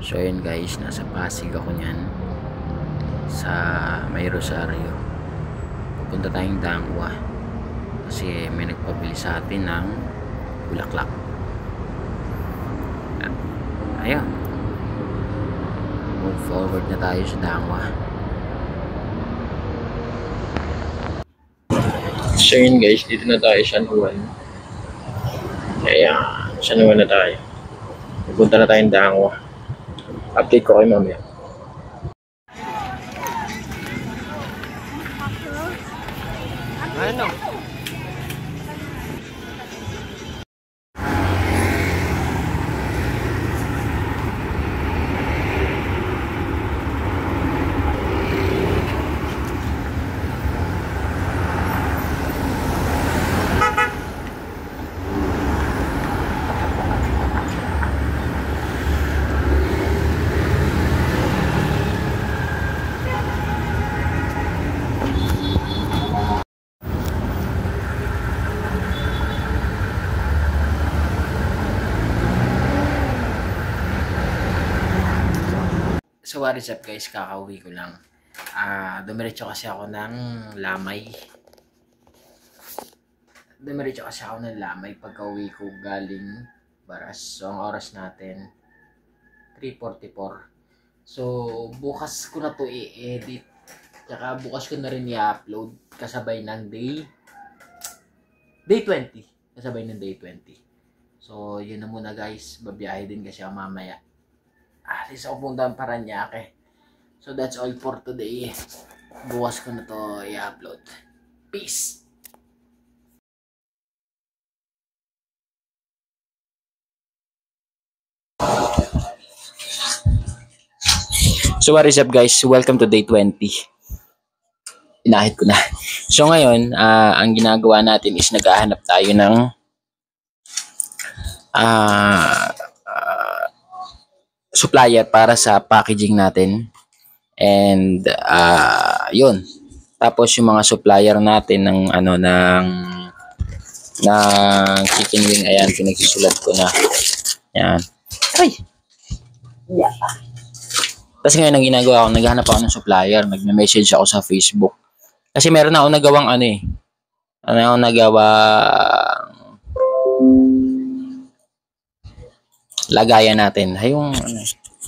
So yun guys, nasa Pasig ako niyan sa May Rosario. Pupunta tayong Dangwa kasi may nagpabili sa atin ng bulaklak. Ayun, move forward na tayo sa Dangwa. So yun guys, dito na tayo sa San Juan. Kaya San Juan na tayo. Pupunta na tayong Dangwa. Update ko kayo mamaya. Ano? So what is up guys, kakauwi ko lang. Dumiretso kasi ako ng Lamay. Pagka uwi ko galing Baras. So ang oras natin 3:44. So bukas ko na to i-edit. Tsaka bukas ko na rin i-upload kasabay ng day 20. Kasabay ng day 20. So yun na muna guys. Babiyahe din kasi ako mamaya. Alis ako punta ng Paranaque. So that's all for today. Bukas ko na to i-upload. Peace! So what is up guys? Welcome to day 20. Inahit ko na. So ngayon, ang ginagawa natin is naghahanap tayo ng supplier para sa packaging natin. And yun. Tapos yung mga supplier natin ng chicken wing, ayan, pinagsusulat ko na. Ayan. Ay. Yeah. Tapos ngayon ang ginagawa ko, naghahanap ako ng supplier, nagme-message ako sa Facebook. Kasi meron na ako nagawang lagayan natin. Ay, yung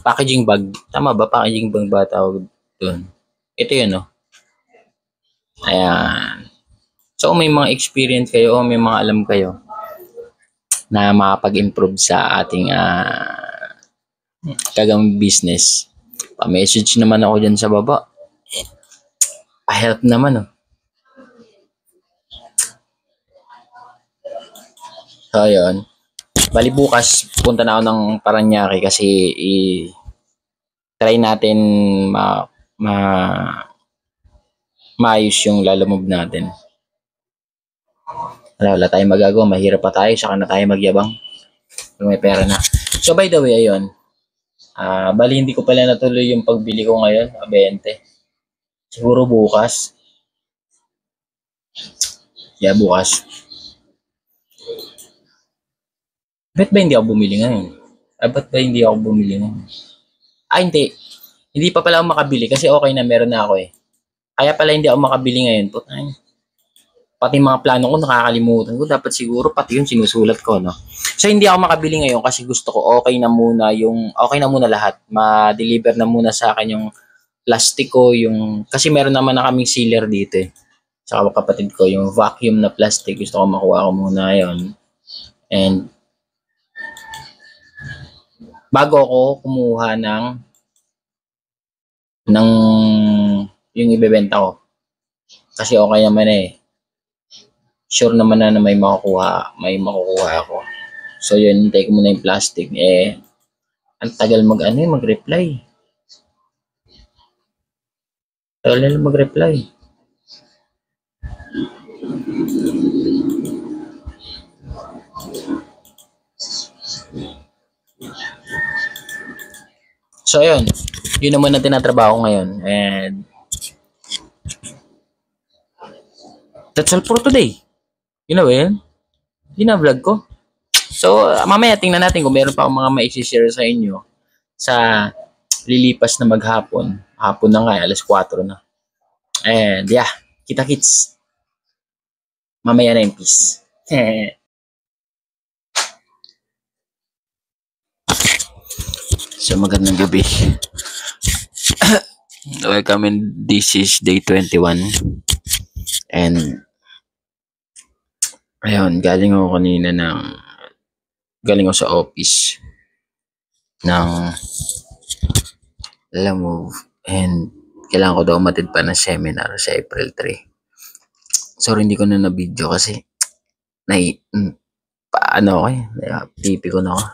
packaging bag. Tama ba? Packaging bag ba tawag doon? Ito yun, no? Ayan. So, may mga experience kayo o may mga alam kayo na makapag-improve sa ating gagang business. Pa-message naman ako dyan sa baba. Pa-help naman, oh. So, yun. Bali bukas, punta na ako ng Paranaque kasi try natin maayos yung lalamove natin. Wala tayong magagawa, mahirap pa tayo, saka na tayo magyabang kung may pera na. So by the way, ayun. Bali hindi ko pala natuloy yung pagbili ko ngayon, 20. Siguro bukas. Yeah, bukas. Ba't ba hindi ako bumili ngayon? Ba't ba hindi ako bumili ngayon? Hindi. Hindi pa pala ako makabili kasi okay na, meron na ako eh. Kaya pala hindi ako makabili ngayon. Pati mga plano ko nakakalimutan ko. Dapat siguro pati yun sinusulat ko, no? So hindi ako makabili ngayon kasi gusto ko okay na muna lahat. Ma-deliver na muna sa akin yung plastic ko, kasi meron naman na kaming sealer dito eh. Sa kapatid ko, yung vacuum na plastic, gusto ko makuha ko muna yon. And bago ako kumuha ng yung ibebenta ko. Kasi okay naman eh. Sure naman na may makukuha ako. So yun, hintay ko muna yung plastic. Ang tagal mag-reply. Tagal mag-reply. So yun naman ang tinatrabaho ngayon. And that's all for today. You know yun? Yun ang vlog ko. So mamaya tingnan natin kung meron pa akong mga maisishare sa inyo sa lilipas na maghapon. Hapon na nga, alas 4 na. And yeah, kita-kits. Mamaya na yung peace. So magandang gabi. Welcome, and this is day 21. And ayun, galing ako sa office ng alam mo, and kailangan ko daw umatid pa ng seminar sa April 3. Sorry, hindi ko na na-video kasi pipi ko na ako.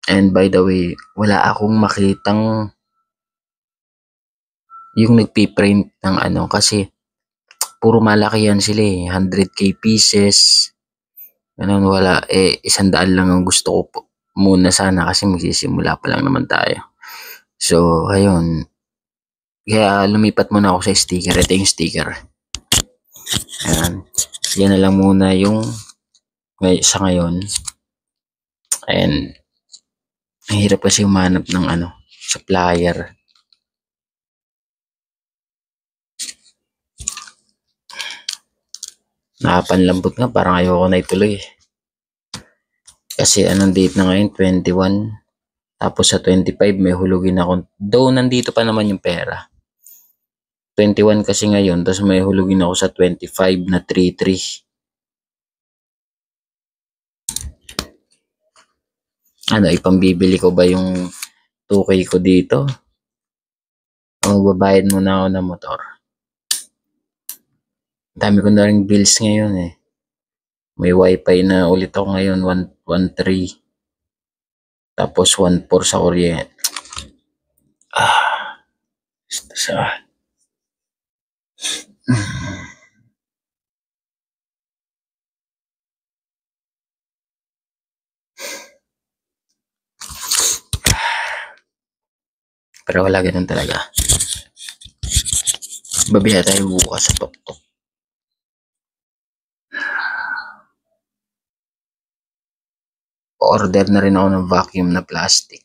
And by the way, wala akong makitang yung nagpiprint ng kasi puro malaki yan sila 100k pieces. Ganun, wala. 100 lang ang gusto ko po muna sana kasi magsisimula pa lang naman tayo. So, ayun. Kaya lumipat muna ako sa sticker. Ito yung sticker. Ayan. Yan na lang muna yung sa ngayon. And mahirap kasi umanap ng supplier. Nakapanlambot nga, parang ayoko na ituloy. Kasi anong date na ngayon? 21. Tapos sa 25 may hulugin ako. Though nandito pa naman yung pera. 21 kasi ngayon, tapos may hulugin ako sa 25 na 3-3. Ipambibili ko ba yung 2K ko dito? O magbabayad muna ako ng motor? Dami ko na rin bills ngayon eh. May wifi na ulit ako ngayon, 113. Tapos 1.4 sa kuryente. Pero wala, ganun talaga. Babiya tayo bukas sa Tok-Tok. Order na rin ako ng vacuum na plastic.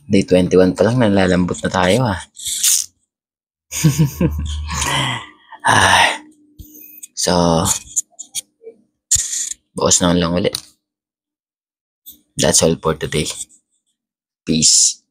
Day 21 pa lang, nalalambot na tayo So, bukas na lang ulit. That's all for today. Peace.